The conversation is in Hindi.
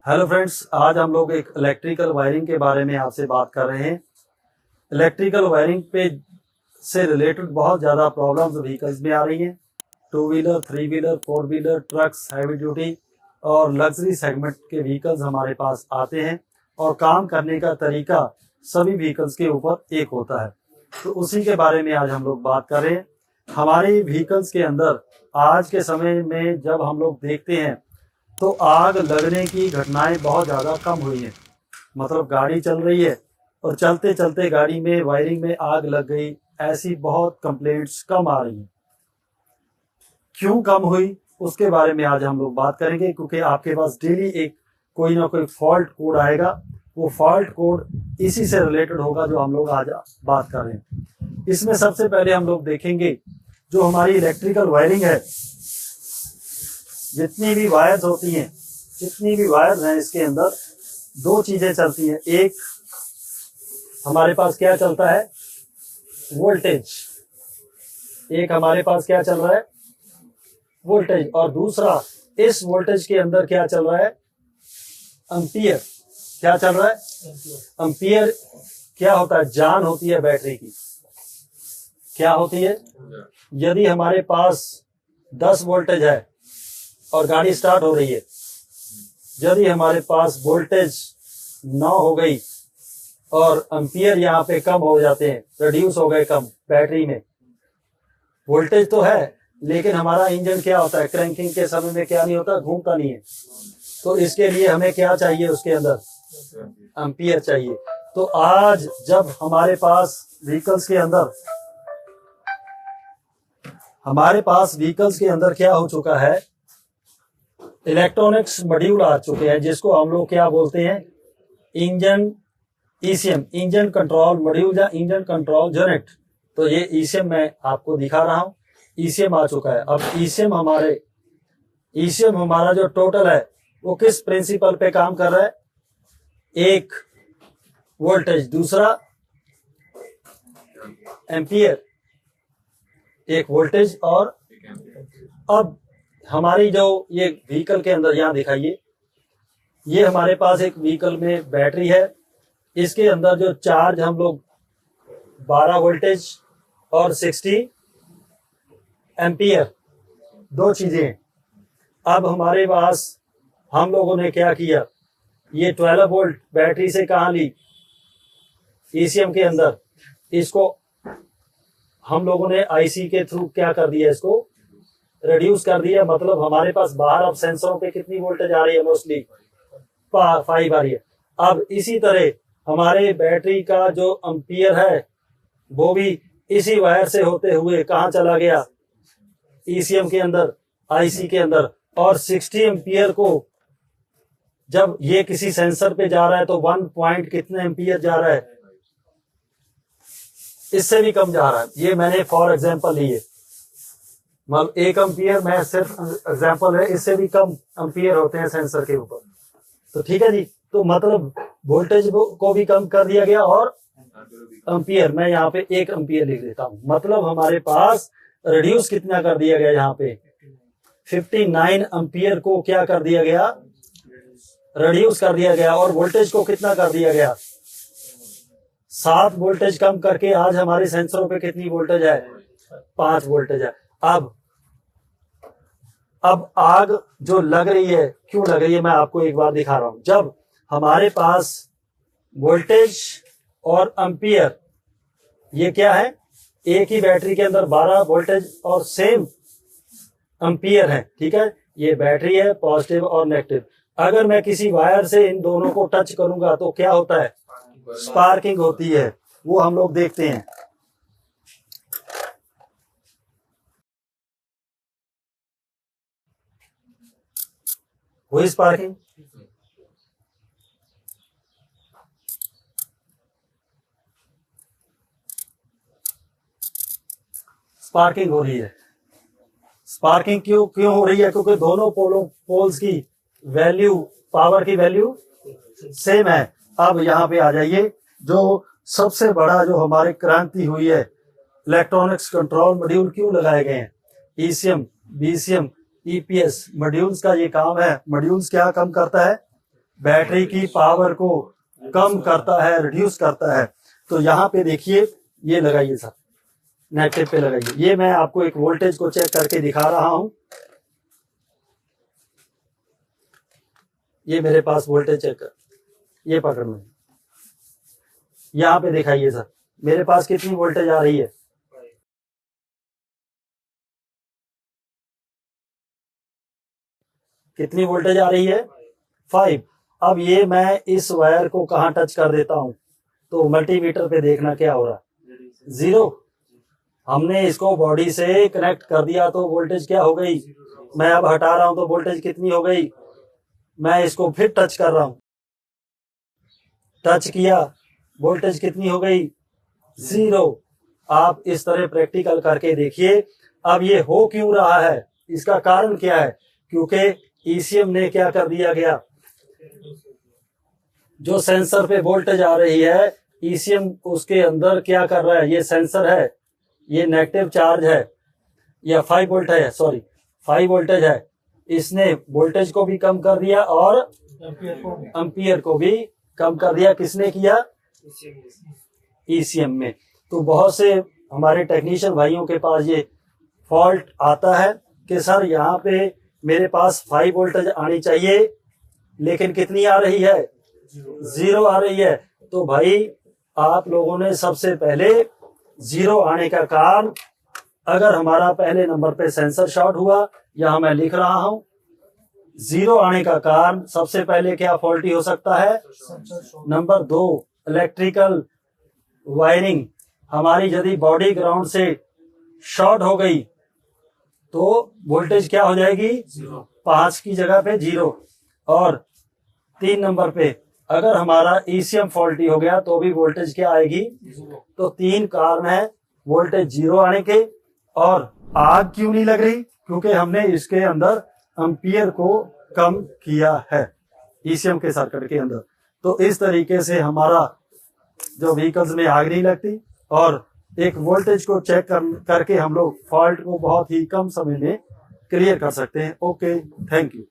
हेलो फ्रेंड्स, आज हम लोग एक इलेक्ट्रिकल वायरिंग के बारे में आपसे बात कर रहे हैं। इलेक्ट्रिकल वायरिंग पे से रिलेटेड बहुत ज़्यादा प्रॉब्लम्स व्हीकल्स में आ रही हैं। 2 wheeler, 3 wheeler, 4 wheeler, trucks, heavy duty और लग्जरी सेगमेंट के व्हीकल्स हमारे पास आते हैं और काम करने का तरीका सभी व्हीकल्स के ऊपर एक होता है। तो उसी के बारे में आज हम लोग बात कर रहे हैं। हमारे व्हीकल्स के अंदर आज के समय में जब हम लोग देखते हैं तो आग लगने की घटनाएं बहुत ज़्यादा कम हुई हैं। मतलब गाड़ी चल रही है और चलते चलते गाड़ी में वायरिंग में आग लग गई, ऐसी बहुत कंप्लेंट्स कम आ रही हैं। क्यों कम हुई उसके बारे में आज हम लोग बात करेंगे, क्योंकि आपके पास डेली एक कोई ना कोई फॉल्ट कोड आएगा। वो फॉल्ट कोड इसी से रिलेटेड होगा जो हम लोग आज बात कर रहे हैं। इसमें सबसे पहले हम लोग देखेंगे जो हमारी इलेक्ट्रिकल वायरिंग है, जितनी भी वायर्स होती हैं, जितनी भी वायर्स हैं, इसके अंदर दो चीजें चलती हैं। एक हमारे पास क्या चलता है, वोल्टेज। एक हमारे पास क्या चल रहा है, वोल्टेज। और दूसरा इस वोल्टेज के अंदर क्या चल रहा है, एम्पियर। क्या चल रहा है, एम्पियर। क्या होता है, जान होती है बैटरी की। क्या होती है, यदि हमारे पास 10 वोल्टेज है और गाड़ी स्टार्ट हो रही है, यदि हमारे पास वोल्टेज 9 हो गई और एम्पियर यहाँ पे कम हो जाते हैं, रिड्यूस हो गए कम बैटरी में। वोल्टेज तो है लेकिन हमारा इंजन क्या होता है, क्रैंकिंग के समय में क्या नहीं होता, घूमता नहीं है। तो इसके लिए हमें क्या चाहिए, उसके अंदर एम्पियर चाहिए। तो आज जब हमारे पास व्हीकल्स के अंदर क्या हो चुका है, इलेक्ट्रॉनिक्स मॉड्यूल आ चुके हैं, जिसको हम लोग क्या बोलते हैं, engine ECM, engine control module या इंजन कंट्रोल यूनिट। तो ये ईसीएम मैं आपको दिखा रहा हूं, ईसीएम आ चुका है। अब ईसीएम हमारा जो टोटल है वो किस प्रिंसिपल पे काम कर रहा है, एक वोल्टेज, दूसरा एम्पियर। एक वोल्टेज और अब हमारी जो ये व्हीकल के अंदर यहाँ दिखाइए, ये हमारे पास एक व्हीकल में बैटरी है। इसके अंदर जो चार्ज हम लोग 12 वोल्टेज और 60 एम्पियर, दो चीजें हैं। अब हमारे पास हम लोगों ने क्या किया, ये 12 वोल्ट बैटरी से कहाँ ली, ईसीएम के अंदर। इसको हम लोगों ने आईसी के थ्रू क्या कर दिया, इसको रिड्यूस कर दिया। मतलब हमारे पास बाहर अब सेंसरों पे कितनी वोल्टेज आ रही है, मोस्टली 5 आ रही है। अब इसी तरह हमारे बैटरी का जो एम्पियर है वो भी इसी वायर से होते हुए कहाँ चला गया, ईसीएम के अंदर, आईसी के अंदर। और 60 एम्पियर को जब ये किसी सेंसर पे जा रहा है तो 1 पॉइंट कितने एम्पियर जा रहा है, इससे भी कम जा रहा है। ये मैंने फॉर एग्जांपल लिए, मतलब 1 एम्पियर में सिर्फ एग्जांपल है, इससे भी कम एम्पियर होते हैं सेंसर के ऊपर। तो ठीक है जी, तो मतलब वोल्टेज को भी कम कर दिया गया और एम्पियर, मैं यहाँ पे 1 एम्पियर लिख देता हूँ। मतलब हमारे पास रिड्यूस कितना कर दिया गया, यहाँ पे 59 एम्पियर को क्या कर दिया गया, रिड्यूस कर दिया गया। और वोल्टेज को कितना कर दिया गया, 7 वोल्टेज कम करके आज हमारे सेंसरों पे कितनी वोल्टेज है, 5 वोल्टेज है। अब आग जो लग रही है, क्यों लग रही है, मैं आपको एक बार दिखा रहा हूं। जब हमारे पास वोल्टेज और एम्पियर, ये क्या है, एक ही बैटरी के अंदर 12 वोल्टेज और सेम एम्पियर है, ठीक है। ये बैटरी है, पॉजिटिव और नेगेटिव। अगर मैं किसी वायर से इन दोनों को टच करूंगा तो क्या होता है, स्पार्किंग होती है। वो हम लोग देखते हैं। हुई स्पार्किंग, स्पार्किंग हो रही है। स्पार्किंग क्यों हो रही है, क्योंकि दोनों पोल्स की वैल्यू, पावर की वैल्यू सेम है। अब यहाँ पे आ जाइए, जो सबसे बड़ा जो हमारी क्रांति हुई है, इलेक्ट्रॉनिक्स कंट्रोल मॉड्यूल क्यों लगाए गए हैं, ईसीएम, बीसीएम, ईपीएस मॉड्यूल्स का ये काम है। मॉड्यूल्स क्या काम करता है, बैटरी की पावर को कम करता है, रिड्यूस करता है। तो यहाँ पे देखिए, ये लगाइए सर, नेगेटिव पे लगाइए। ये मैं आपको एक वोल्टेज को चेक करके दिखा रहा हूं। ये मेरे पास वोल्टेज चेक कर, ये पकड़ में, यहाँ पे दिखाइए सर, मेरे पास कितनी वोल्टेज आ रही है। कितनी वोल्टेज आ रही है? 5। अब ये मैं इस वायर को कहाँ टच कर देता हूं, तो मल्टीमीटर पे देखना क्या हो रहा है, 0। हमने इसको बॉडी से कनेक्ट कर दिया तो वोल्टेज क्या हो गई, मैं अब हटा रहा हूं तो वोल्टेज कितनी हो गई। मैं इसको फिर टच कर रहा हूं, टच किया, वोल्टेज कितनी हो गई, 0। आप इस तरह प्रैक्टिकल करके देखिए। अब ये हो क्यों रहा है, इसका कारण क्या है, क्योंकि ईसीएम ने क्या कर दिया गया, जो सेंसर पे वोल्टेज आ रही है, ईसीएम उसके अंदर क्या कर रहा है, ये सेंसर है, ये नेगेटिव चार्ज है, या 5 वोल्ट है, सॉरी 5 वोल्टेज है, इसने वोल्टेज को भी कम कर दिया और एम्पियर को भी कम कर दिया। किसने किया, ईसीएम में। तो बहुत से हमारे टेक्नीशियन भाइयों के पास ये फॉल्ट आता है कि सर यहाँ पे मेरे पास 5 वोल्टेज आनी चाहिए, लेकिन कितनी आ रही है, 0 आ रही है। तो भाई आप लोगों ने सबसे पहले 0 आने का कारण, अगर हमारा पहले नंबर पे सेंसर शॉर्ट हुआ, यहां मैं लिख रहा हूं, 0 आने का कारण सबसे पहले क्या फॉल्टी हो सकता है, नंबर 2 इलेक्ट्रिकल वायरिंग हमारी यदि बॉडी ग्राउंड से शॉर्ट हो गई तो वोल्टेज क्या हो जाएगी, 5 की जगह पे 0। और 3 नंबर पे अगर हमारा ईसीएम फॉल्टी हो गया तो भी वोल्टेज क्या आएगी। तो 3 कारण है वोल्टेज 0 आने के। और आग क्यों नहीं लग रही, क्योंकि हमने इसके अंदर एम्पियर को कम किया है ईसीएम के सर्किट के अंदर। तो इस तरीके से हमारा जो व्हीकल्स में आग नहीं लगती, और एक वोल्टेज को चेक करके हम लोग फॉल्ट को बहुत ही कम समय में क्लियर कर सकते हैं। Okay, thank you.